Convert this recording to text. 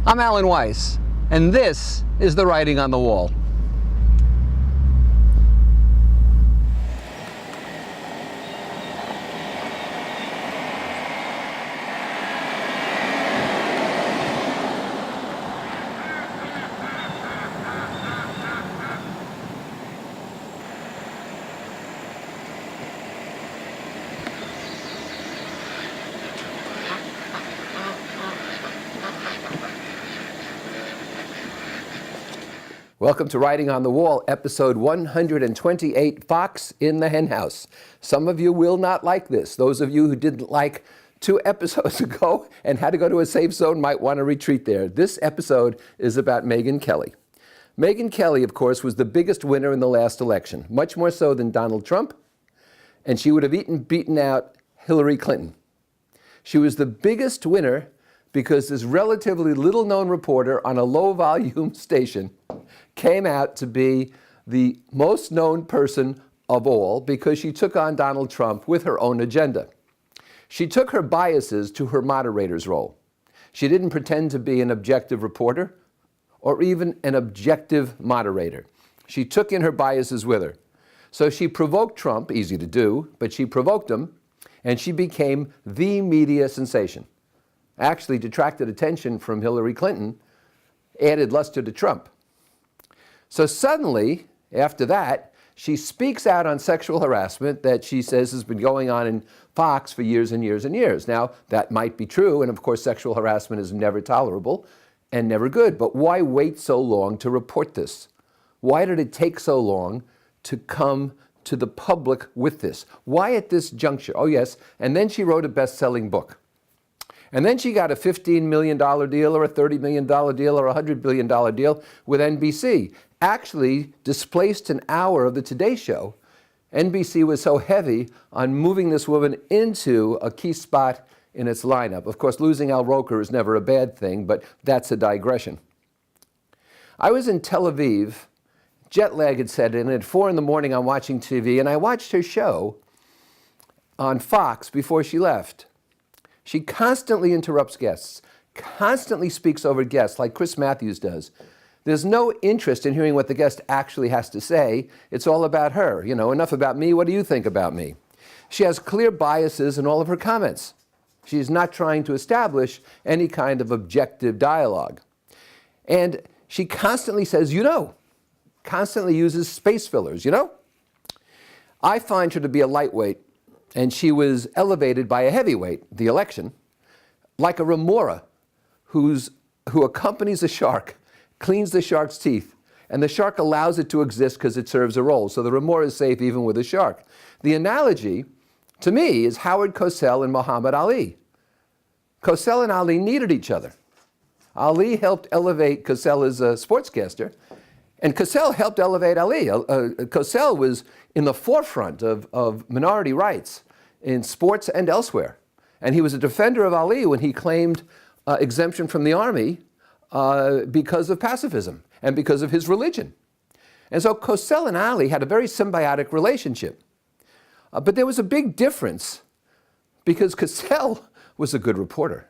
I'm Alan Weiss, and this is The Writing on the Wall. Welcome to Writing on the Wall, episode 128, Fox in the Henhouse. Some of you will not like this. Those of you who didn't like 2 episodes ago and had to go to a safe zone might want to retreat there. This episode is about Megyn Kelly. Megyn Kelly, of course, was the biggest winner in the last election, much more so than Donald Trump, and she would have beaten out Hillary Clinton. She was the biggest winner because this relatively little-known reporter on a low-volume station came out to be the most known person of all because she took on Donald Trump with her own agenda. She took her biases to her moderator's role. She didn't pretend to be an objective reporter or even an objective moderator. She took in her biases with her. So she provoked Trump, easy to do, but she provoked him, and she became the media sensation. Actually detracted attention from Hillary Clinton, added luster to Trump. So suddenly, after that, she speaks out on sexual harassment that she says has been going on in Fox for years and years and years. Now, that might be true, and of course sexual harassment is never tolerable and never good, but why wait so long to report this? Why did it take so long to come to the public with this? Why at this juncture? Oh yes, and then she wrote a best-selling book. And then she got a $15 million deal or a $30 million deal or a $100 billion deal with NBC. Actually displaced an hour of the Today Show. NBC was so heavy on moving this woman into a key spot in its lineup. Of course, losing Al Roker is never a bad thing, but that's a digression. I was in Tel Aviv, jet lag had set in, at 4 in the morning I'm watching TV, and I watched her show on Fox before she left. She constantly interrupts guests, constantly speaks over guests like Chris Matthews does. There's no interest in hearing what the guest actually has to say. It's all about her. You know, enough about me, what do you think about me? She has clear biases in all of her comments. She's not trying to establish any kind of objective dialogue. And she constantly says, you know, constantly uses space fillers, you know? I find her to be a lightweight, and she was elevated by a heavyweight, the election, like a remora who accompanies a shark, cleans the shark's teeth, and the shark allows it to exist because it serves a role. So the remora is safe even with a shark. The analogy, to me, is Howard Cosell and Muhammad Ali. Cosell and Ali needed each other. Ali helped elevate Cosell as a sportscaster, and Cosell helped elevate Ali. Cosell was in the forefront of minority rights in sports and elsewhere. And he was a defender of Ali when he claimed exemption from the army because of pacifism and because of his religion. And so Cosell and Ali had a very symbiotic relationship. But there was a big difference because Cosell was a good reporter.